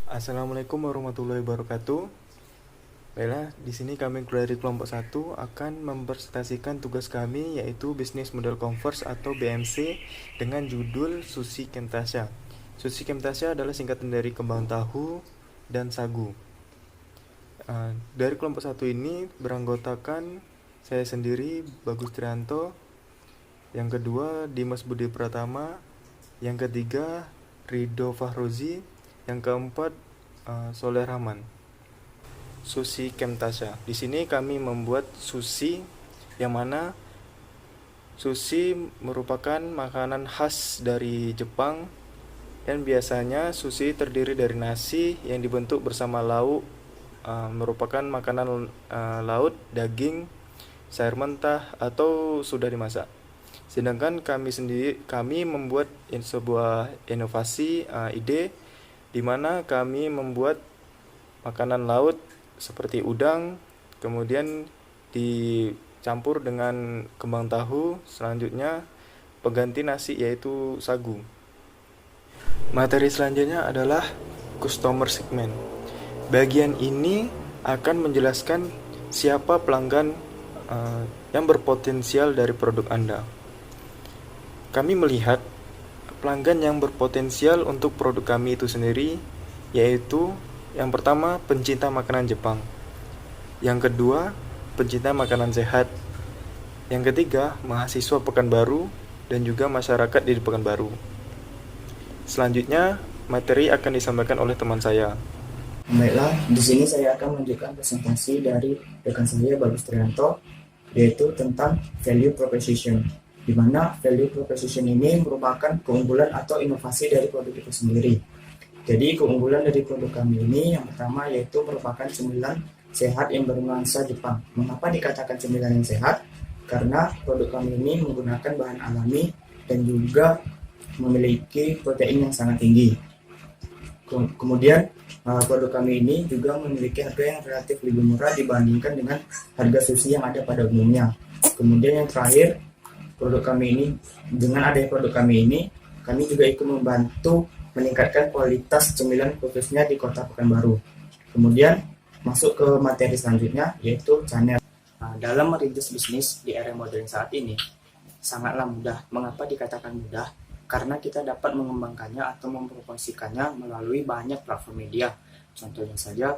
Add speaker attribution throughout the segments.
Speaker 1: Assalamualaikum warahmatullahi wabarakatuh. Baiklah, di sini kami dari kelompok 1 akan mempresentasikan tugas kami yaitu Business Model Converse atau BMC dengan judul Sushi Camtasia. Sushi Camtasia adalah singkatan dari kembang tahu dan sagu. Dari kelompok 1 ini beranggotakan saya sendiri, Bagus Trianto, yang kedua Dimas Budi Pratama, yang ketiga Ridho Fahrozi, yang keempat Soleh Rahman. Sushi Camtasia. Di sini kami membuat sushi, yang mana sushi merupakan makanan khas dari Jepang, dan biasanya sushi terdiri dari nasi yang dibentuk bersama lauk, merupakan makanan laut, daging, sayur mentah atau sudah dimasak. Sedangkan kami membuat sebuah inovasi ide di mana kami membuat makanan laut seperti udang, kemudian dicampur dengan kembang tahu, selanjutnya pengganti nasi yaitu sagu. Materi selanjutnya adalah customer segment. Bagian ini akan menjelaskan siapa pelanggan yang berpotensial dari produk Anda. Kami melihat pelanggan yang berpotensial untuk produk kami itu sendiri, yaitu yang pertama pencinta makanan Jepang, yang kedua pencinta makanan sehat, yang ketiga mahasiswa Pekanbaru dan juga masyarakat di Pekanbaru. Selanjutnya materi akan disampaikan oleh teman saya.
Speaker 2: Baiklah, di sini saya akan menunjukkan presentasi dari rekan saya Bagus Trianto, yaitu tentang value proposition, di mana value proposition ini merupakan keunggulan atau inovasi dari produk itu sendiri. Jadi keunggulan dari produk kami ini yang pertama yaitu merupakan cemilan sehat yang bernuansa Jepang. Mengapa dikatakan cemilan yang sehat? Karena produk kami ini menggunakan bahan alami dan juga memiliki protein yang sangat tinggi. Kemudian produk kami ini juga memiliki harga yang relatif lebih murah dibandingkan dengan harga sushi yang ada pada umumnya. Kemudian yang terakhir, produk kami ini, dengan adanya produk kami ini, kami juga ikut membantu meningkatkan kualitas cemilan khususnya di Kota Pekanbaru. Kemudian masuk ke materi selanjutnya yaitu channel. Dalam merintis bisnis di era modern saat ini sangatlah mudah. Mengapa dikatakan mudah? Karena kita dapat mengembangkannya atau mempromosikannya melalui banyak platform media. Contohnya saja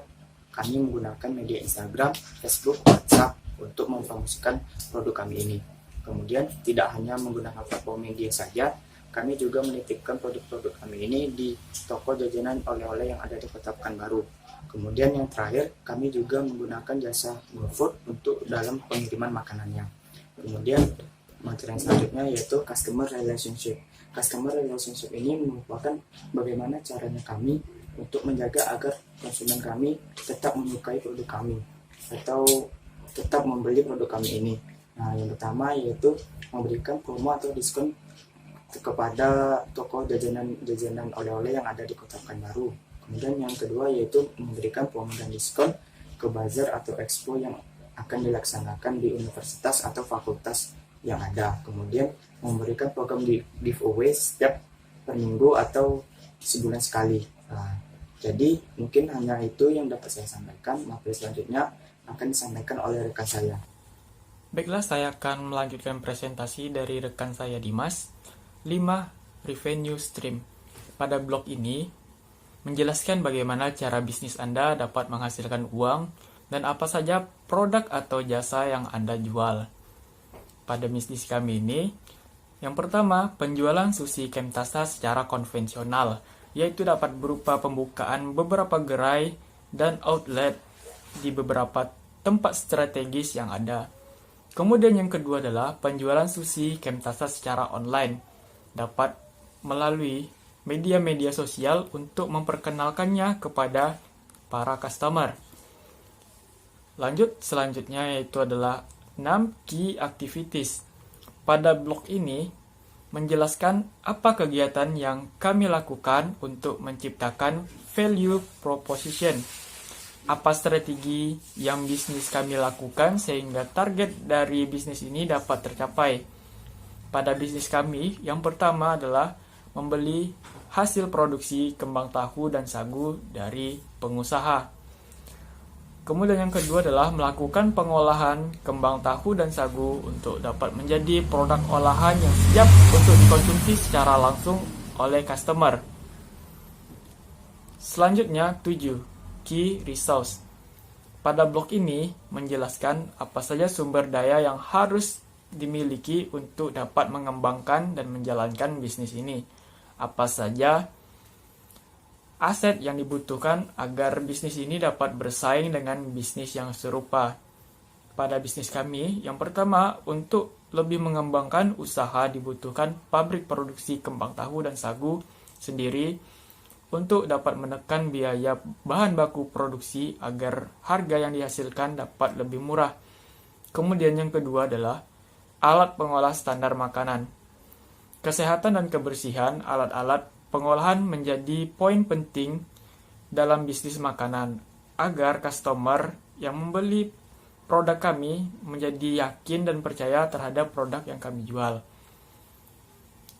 Speaker 2: kami menggunakan media Instagram, Facebook, WhatsApp untuk mempromosikan produk kami ini. Kemudian tidak hanya menggunakan platform media saja, kami juga menitipkan produk-produk kami ini di toko jajanan oleh-oleh yang ada di Kota Pekanbaru. Kemudian yang terakhir, kami juga menggunakan jasa GoFood untuk dalam pengiriman makanannya. Kemudian materi yang selanjutnya yaitu customer relationship. Customer relationship ini merupakan bagaimana caranya kami untuk menjaga agar konsumen kami tetap menyukai produk kami atau tetap membeli produk kami ini. Nah, yang pertama yaitu memberikan promo atau diskon kepada toko jajanan oleh-oleh yang ada di Kota Pekanbaru. Kemudian yang kedua yaitu memberikan promo dan diskon ke bazar atau expo yang akan dilaksanakan di universitas atau fakultas yang ada. Kemudian memberikan program giveaway setiap per minggu atau sebulan sekali. Nah, jadi mungkin hanya itu yang dapat saya sampaikan. Materi selanjutnya akan disampaikan oleh rekan saya.
Speaker 3: Baiklah, saya akan melanjutkan presentasi dari rekan saya Dimas. 5. Revenue stream. Pada blog ini menjelaskan bagaimana cara bisnis Anda dapat menghasilkan uang dan apa saja produk atau jasa yang Anda jual. Pada bisnis kami ini, yang pertama, penjualan sushi Camtasia secara konvensional, yaitu dapat berupa pembukaan beberapa gerai dan outlet di beberapa tempat strategis yang ada. Kemudian yang kedua adalah penjualan sushi Camtasia secara online, dapat melalui media-media sosial untuk memperkenalkannya kepada para customer. Selanjutnya yaitu adalah 6 key activities. Pada blog ini menjelaskan apa kegiatan yang kami lakukan untuk menciptakan value proposition. Apa strategi yang bisnis kami lakukan sehingga target dari bisnis ini dapat tercapai. pada bisnis kami, yang pertama adalah membeli hasil produksi kembang tahu dan sagu dari pengusaha. Kemudian yang kedua adalah melakukan pengolahan kembang tahu dan sagu untuk dapat menjadi produk olahan yang siap untuk dikonsumsi secara langsung oleh customer. Selanjutnya 7. Key Resource. Pada blog ini menjelaskan apa saja sumber daya yang harus dimiliki untuk dapat mengembangkan dan menjalankan bisnis ini. Apa saja aset yang dibutuhkan agar bisnis ini dapat bersaing dengan bisnis yang serupa. Pada bisnis kami, yang pertama, untuk lebih mengembangkan usaha dibutuhkan pabrik produksi kembang tahu dan sagu sendiri untuk dapat menekan biaya bahan baku produksi agar harga yang dihasilkan dapat lebih murah. Kemudian yang kedua adalah alat pengolah standar makanan. Kesehatan dan kebersihan alat-alat pengolahan menjadi poin penting dalam bisnis makanan agar customer yang membeli produk kami menjadi yakin dan percaya terhadap produk yang kami jual.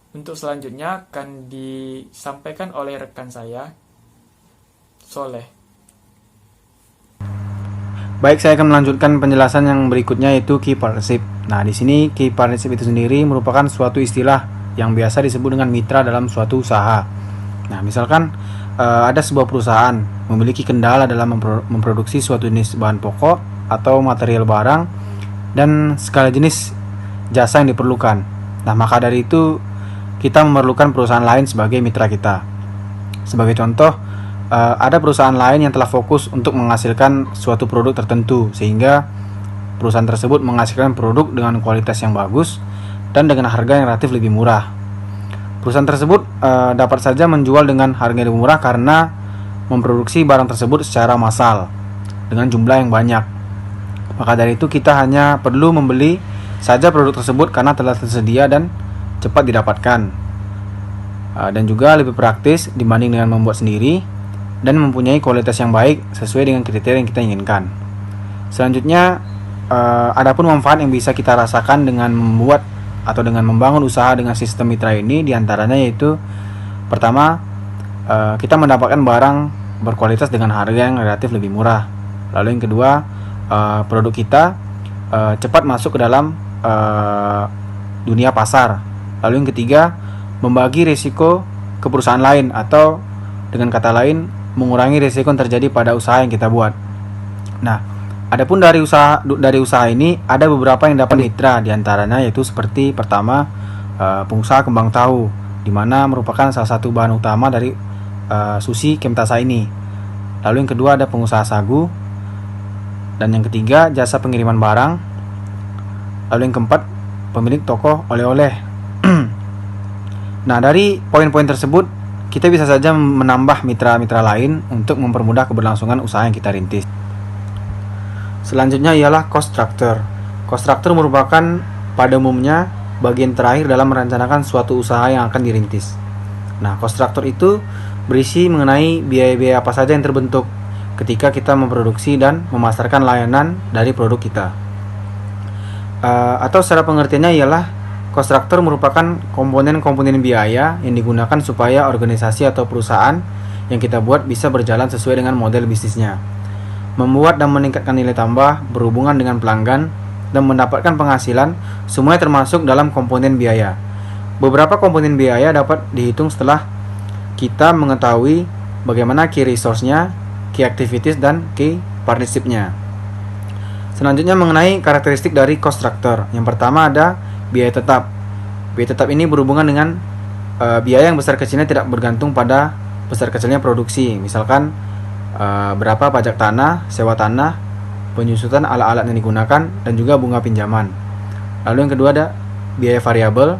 Speaker 3: Untuk selanjutnya akan disampaikan oleh rekan saya, Soleh.
Speaker 4: Baik, saya akan melanjutkan penjelasan yang berikutnya, yaitu key partnership. Nah, di sini key partnership itu sendiri merupakan suatu istilah yang biasa disebut dengan mitra dalam suatu usaha. Nah, misalkan ada sebuah perusahaan memiliki kendala dalam memproduksi suatu jenis bahan pokok atau material barang dan segala jenis jasa yang diperlukan. Nah, maka dari itu kita memerlukan perusahaan lain sebagai mitra kita. Sebagai contoh, ada perusahaan lain yang telah fokus untuk menghasilkan suatu produk tertentu, sehingga perusahaan tersebut menghasilkan produk dengan kualitas yang bagus dan dengan harga yang relatif lebih murah. Perusahaan tersebut dapat saja menjual dengan harga yang lebih murah karena memproduksi barang tersebut secara massal dengan jumlah yang banyak. Maka dari itu kita hanya perlu membeli saja produk tersebut karena telah tersedia dan cepat didapatkan, dan juga lebih praktis dibanding dengan membuat sendiri dan mempunyai kualitas yang baik sesuai dengan kriteria yang kita inginkan. Selanjutnya, adapun manfaat yang bisa kita rasakan dengan membuat atau dengan membangun usaha dengan sistem mitra ini, diantaranya yaitu pertama, kita mendapatkan barang berkualitas dengan harga yang relatif lebih murah. Lalu yang kedua, produk kita cepat masuk ke dalam dunia pasar. Lalu yang ketiga, membagi risiko ke perusahaan lain, atau dengan kata lain mengurangi risiko yang terjadi pada usaha yang kita buat. Nah, adapun dari usaha ini ada beberapa yang dapat mitra, diantaranya yaitu seperti pertama, pengusaha kembang tahu, di mana merupakan salah satu bahan utama dari sushi Kemtasa ini. Lalu yang kedua ada pengusaha sagu, dan yang ketiga jasa pengiriman barang. Lalu yang keempat, pemilik toko oleh-oleh. Nah, dari poin-poin tersebut kita bisa saja menambah mitra-mitra lain untuk mempermudah keberlangsungan usaha yang kita rintis. Selanjutnya ialah cost structure. Cost structure merupakan pada umumnya bagian terakhir dalam merencanakan suatu usaha yang akan dirintis. Nah, cost structure itu berisi mengenai biaya-biaya apa saja yang terbentuk ketika kita memproduksi dan memasarkan layanan dari produk kita. Atau secara pengertiannya ialah cost structure merupakan komponen-komponen biaya yang digunakan supaya organisasi atau perusahaan yang kita buat bisa berjalan sesuai dengan model bisnisnya, membuat dan meningkatkan nilai tambah, berhubungan dengan pelanggan, dan mendapatkan penghasilan, semuanya termasuk dalam komponen biaya. Beberapa komponen biaya dapat dihitung setelah kita mengetahui bagaimana key resource-nya, key activities, dan key partnership-nya. Selanjutnya mengenai karakteristik dari cost structure. Yang pertama ada biaya tetap. Biaya tetap ini berhubungan dengan biaya yang besar kecilnya tidak bergantung pada besar kecilnya produksi. Misalkan berapa pajak tanah, sewa tanah, penyusutan alat-alat yang digunakan, dan juga bunga pinjaman. Lalu yang kedua ada biaya variabel.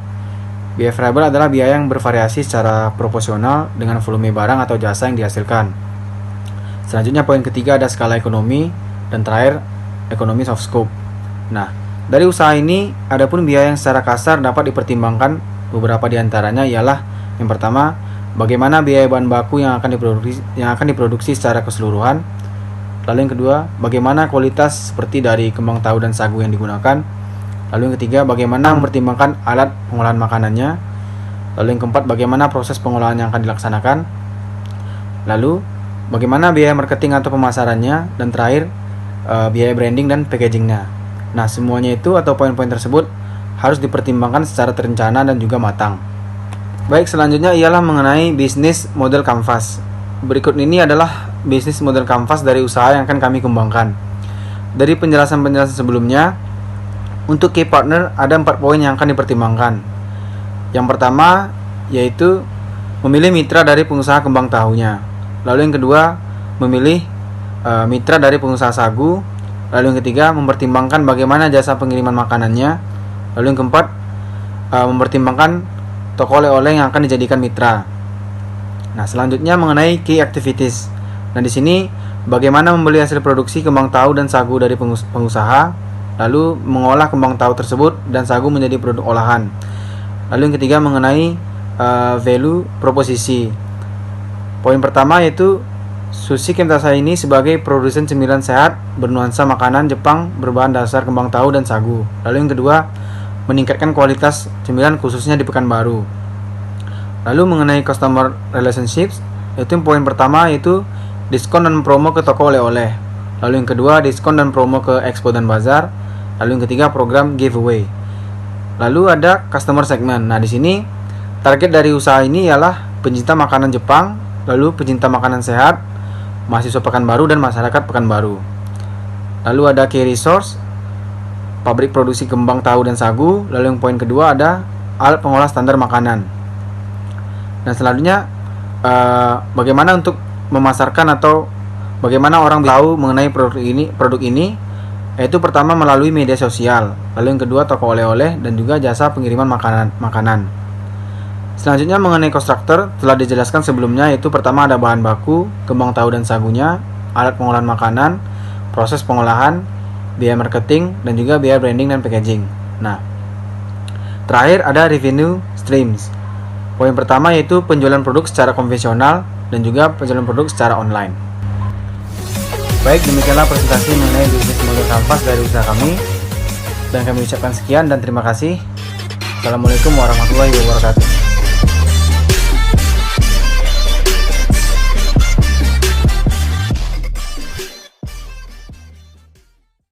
Speaker 4: Biaya variabel adalah biaya yang bervariasi secara proporsional dengan volume barang atau jasa yang dihasilkan. Selanjutnya poin ketiga ada skala ekonomi, dan terakhir economies of scope. Nah, dari usaha ini adapun biaya yang secara kasar dapat dipertimbangkan. Beberapa diantaranya ialah yang pertama, bagaimana biaya bahan baku yang akan diproduksi secara keseluruhan. Lalu yang kedua, bagaimana kualitas seperti dari kembang tahu dan sagu yang digunakan. Lalu yang ketiga, bagaimana mempertimbangkan alat pengolahan makanannya. Lalu yang keempat, bagaimana proses pengolahan yang akan dilaksanakan. Lalu bagaimana biaya marketing atau pemasarannya, dan terakhir biaya branding dan packagingnya. Nah, semuanya itu atau poin-poin tersebut harus dipertimbangkan secara terencana dan juga matang. Baik, selanjutnya ialah mengenai bisnis model kanvas. Berikut ini adalah bisnis model kanvas dari usaha yang akan kami kembangkan. Dari penjelasan-penjelasan sebelumnya, untuk key partner ada 4 poin yang akan dipertimbangkan. Yang pertama yaitu memilih mitra dari pengusaha kembang tahunya. Lalu yang kedua, memilih mitra dari pengusaha sagu. Lalu yang ketiga, mempertimbangkan bagaimana jasa pengiriman makanannya. Lalu yang keempat, mempertimbangkan toko oleh-oleh yang akan dijadikan mitra. Nah, selanjutnya mengenai key activities. Nah, di sini bagaimana membeli hasil produksi kembang tahu dan sagu dari pengusaha, lalu mengolah kembang tahu tersebut dan sagu menjadi produk olahan. Lalu yang ketiga mengenai value proposisi. Poin pertama yaitu Sushi Kemtasa ini sebagai produsen cemilan sehat bernuansa makanan Jepang berbahan dasar kembang tahu dan sagu. Lalu yang kedua, meningkatkan kualitas cemilan khususnya di Pekanbaru. Lalu mengenai customer relationships, itu poin pertama yaitu diskon dan promo ke toko oleh-oleh. Lalu yang kedua, diskon dan promo ke expo dan bazar. Lalu yang ketiga, program giveaway. Lalu ada customer segment. Nah, di sini target dari usaha ini ialah pencinta makanan Jepang, lalu pencinta makanan sehat, mahasiswa Pekanbaru dan masyarakat Pekanbaru. Lalu ada key resource, pabrik produksi kembang tahu dan sagu. Lalu yang poin kedua ada alat pengolah standar makanan. Dan selanjutnya bagaimana untuk memasarkan atau bagaimana orang tahu mengenai produk ini, yaitu pertama melalui media sosial, lalu yang kedua toko oleh-oleh dan juga jasa pengiriman makanan. Selanjutnya mengenai cost structure telah dijelaskan sebelumnya, yaitu pertama ada bahan baku, kembang tahu dan sagunya, alat pengolahan makanan, proses pengolahan, biaya marketing, dan juga biaya branding dan packaging. Nah, terakhir ada revenue streams. Poin pertama yaitu penjualan produk secara konvensional dan juga penjualan produk secara online. Baik, demikianlah presentasi mengenai bisnis model kanvas dari usaha kami. Dan kami ucapkan sekian dan terima kasih. Assalamualaikum warahmatullahi wabarakatuh.